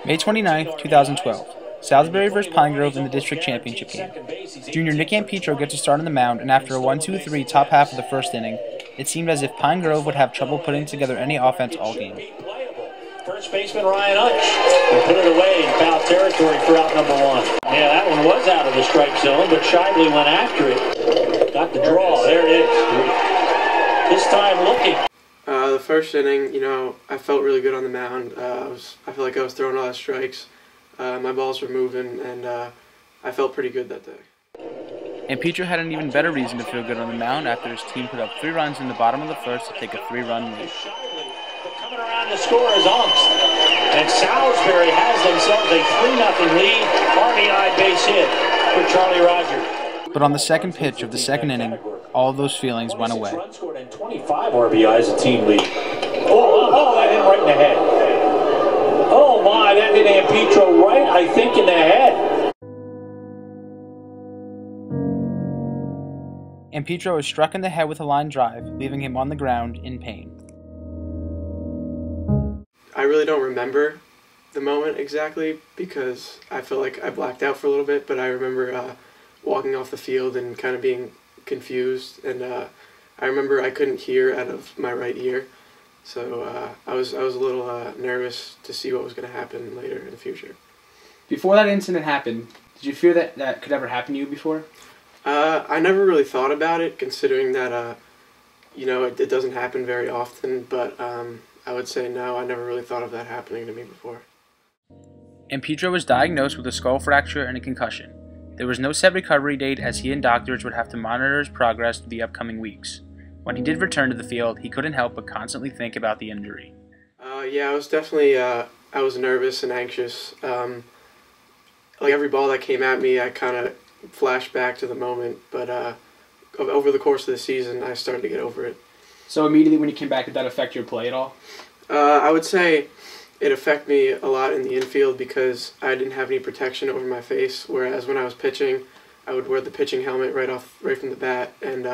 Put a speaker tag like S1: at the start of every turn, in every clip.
S1: May 29, 2012. Salisbury vs. Pine Grove in the district championship game. Junior Nic Ampietro gets a start on the mound, and after a 1-2-3 top half of the first inning, it seemed as if Pine Grove would have trouble putting together any offense all game.
S2: First baseman Ryan Uch will put it away in foul territory for out number one. Yeah, that one was out of the strike zone, but Shively went after it. Got the draw. There it is. This time looking.
S3: The first inning, I felt really good on the mound. I feel like I was throwing a lot of strikes. My balls were moving, and I felt pretty good that day.
S1: Ampietro had an even better reason to feel good on the mound after his team put up 3 runs in the bottom of the first to take a 3-run lead.
S2: Coming around to score is Unks, and Salisbury has themselves a 3-0 lead. RBI base hit for Charlie Rogers.
S1: But on the second pitch of the second inning, all of those feelings went away.
S2: 25 RBIs, a team lead. Oh, that hit right in the head. Oh my, that hit Ampietro right, I think, in the head.
S1: Ampietro was struck in the head with a line drive, leaving him on the ground in pain.
S3: I really don't remember the moment exactly because I feel like I blacked out for a little bit, but I remember walking off the field and kind of being confused, and I remember I couldn't hear out of my right ear. So I was a little nervous to see what was going to happen later in the future.
S1: Before that incident happened, did you fear that that could ever happen to you before?
S3: I never really thought about it, considering that it doesn't happen very often. But I would say no, I never really thought of that happening to me before.
S1: Ampietro was diagnosed with a skull fracture and a concussion. There was no set recovery date, as he and doctors would have to monitor his progress through the upcoming weeks. When he did return to the field, he couldn't help but constantly think about the injury.
S3: Yeah, I was definitely I was nervous and anxious. Like every ball that came at me, I kind of flashed back to the moment. But over the course of the season, I started to get over it.
S1: So immediately when you came back, did that affect your play at all?
S3: I would say it affected me a lot in the infield because I didn't have any protection over my face. Whereas when I was pitching, I would wear the pitching helmet right from the bat, and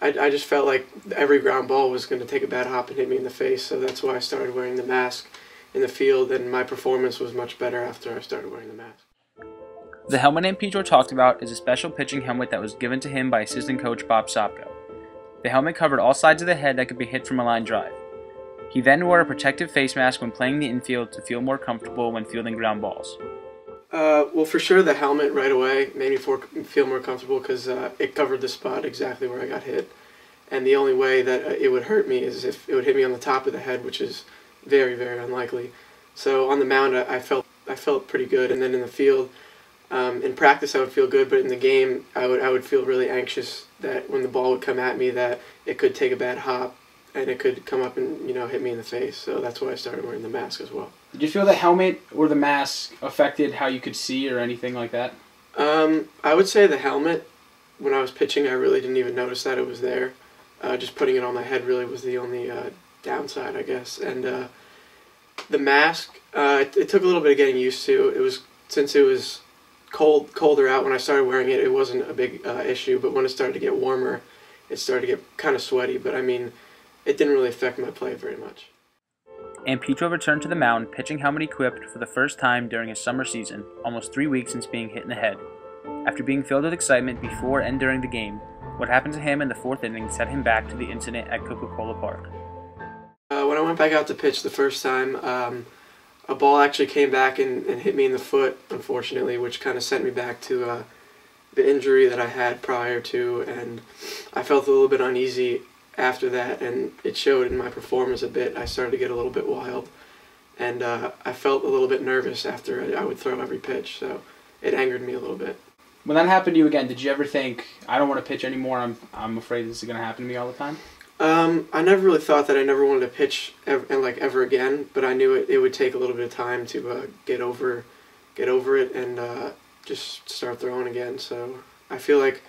S3: I just felt like every ground ball was going to take a bad hop and hit me in the face, so that's why I started wearing the mask in the field, and my performance was much better after I started wearing the mask.
S1: The helmet Ampietro talked about is a special pitching helmet that was given to him by assistant coach Bob Sopko. The helmet covered all sides of the head that could be hit from a line drive. He then wore a protective face mask when playing the infield to feel more comfortable when fielding ground balls.
S3: Well, for sure, the helmet right away made me feel more comfortable because it covered the spot exactly where I got hit. And the only way that it would hurt me is if it would hit me on the top of the head, which is very, very unlikely. So on the mound, I felt pretty good. And then in the field, in practice, I would feel good. But in the game, I would feel really anxious that when the ball would come at me, that it could take a bad hop and it could come up and hit me in the face. So that's why I started wearing the mask as well.
S1: Did you feel the helmet or the mask affected how you could see or anything like that?
S3: I would say the helmet, when I was pitching, I really didn't even notice that it was there. Just putting it on my head really was the only downside, I guess. And the mask, it took a little bit of getting used to. Since it was colder out when I started wearing it, it wasn't a big issue. But when it started to get warmer, it started to get kind of sweaty. But I mean, it didn't really affect my play very much.
S1: Ampietro returned to the mound, pitching helmet equipped for the first time during his summer season, almost 3 weeks since being hit in the head. After being filled with excitement before and during the game, what happened to him in the 4th inning set him back to the incident at Coca-Cola Park.
S3: When I went back out to pitch the first time, a ball actually came back and hit me in the foot, unfortunately, which kind of sent me back to the injury that I had prior to, and I felt a little bit uneasy after that, and it showed in my performance a bit. I started to get a little bit wild, and I felt a little bit nervous after I would throw every pitch, so it angered me a little bit.
S1: When that happened to you again, did you ever think, I don't want to pitch anymore, I'm afraid this is going to happen to me all the time?
S3: I never really thought that I never wanted to pitch ever again, but I knew it would take a little bit of time to get over it and just start throwing again. So I feel like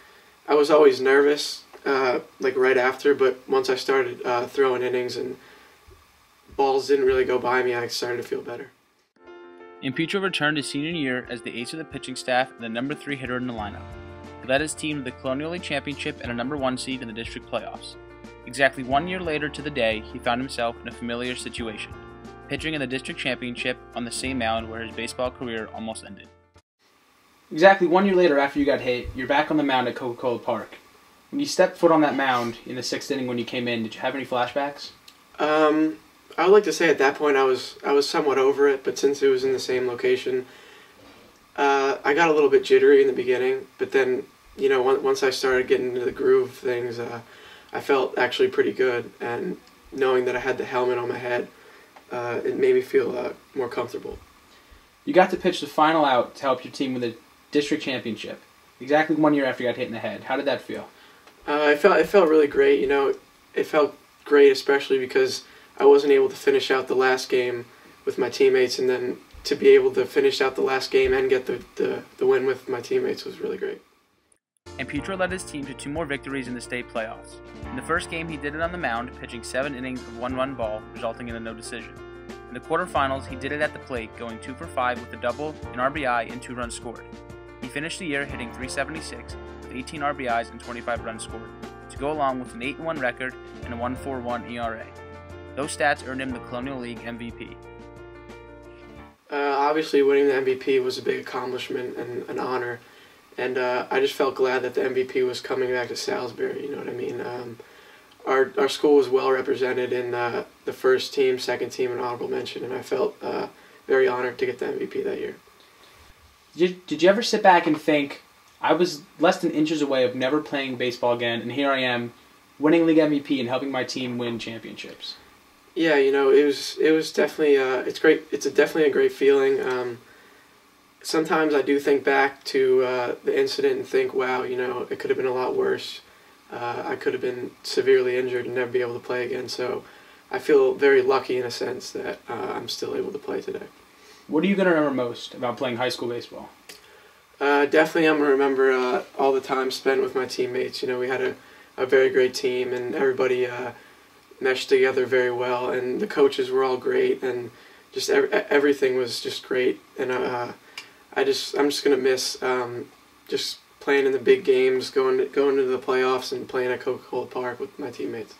S3: I was always nervous, like right after, but once I started throwing innings and balls didn't really go by me, I started to feel better.
S1: Ampietro returned his senior year as the ace of the pitching staff and the number 3 hitter in the lineup. He led his team to the Colonial League Championship and a number 1 seed in the district playoffs. Exactly 1 year later to the day, he found himself in a familiar situation. pitching in the district championship on the same mound where his baseball career almost ended.
S4: Exactly 1 year later after you got hit, you're back on the mound at Coca-Cola Park. When you stepped foot on that mound in the 6th inning when you came in, did you have any flashbacks?
S3: I would like to say at that point I was somewhat over it, but since it was in the same location, I got a little bit jittery in the beginning, but then, once I started getting into the groove of things, I felt actually pretty good, and knowing that I had the helmet on my head, it made me feel more comfortable.
S4: You got to pitch the final out to help your team win the district championship, exactly 1 year after you got hit in the head. How did that feel?
S3: It felt really great. It felt great, especially because I wasn't able to finish out the last game with my teammates, and then to be able to finish out the last game and get the win with my teammates was really great.
S1: Ampietro led his team to 2 more victories in the state playoffs. In the first game, he did it on the mound, pitching 7 innings of 1-run ball, resulting in a no decision. In the quarterfinals, he did it at the plate, going 2 for 5 with a double, an RBI, and 2 runs scored. He finished the year hitting .376 with 18 RBIs and 25 runs scored, to go along with an 8-1 record and a 1.41 ERA. Those stats earned him the Colonial League MVP.
S3: Obviously, winning the MVP was a big accomplishment and an honor, and I just felt glad that the MVP was coming back to Salisbury. You know what I mean? Our school was well represented in the first team, second team, and honorable mention, and I felt very honored to get the MVP that year.
S4: Did you ever sit back and think, I was less than inches away of never playing baseball again, and here I am, winning league MVP and helping my team win championships?
S3: Yeah, it was definitely it's great. It's definitely a great feeling. Sometimes I do think back to the incident and think, wow, it could have been a lot worse. I could have been severely injured and never be able to play again. So I feel very lucky in a sense that I'm still able to play today.
S4: What are you going to remember most about playing high school baseball?
S3: Definitely I'm going to remember all the time spent with my teammates. We had a very great team, and everybody meshed together very well, and the coaches were all great, and just everything was just great. And I'm just going to miss just playing in the big games, going into the playoffs, and playing at Coca-Cola Park with my teammates.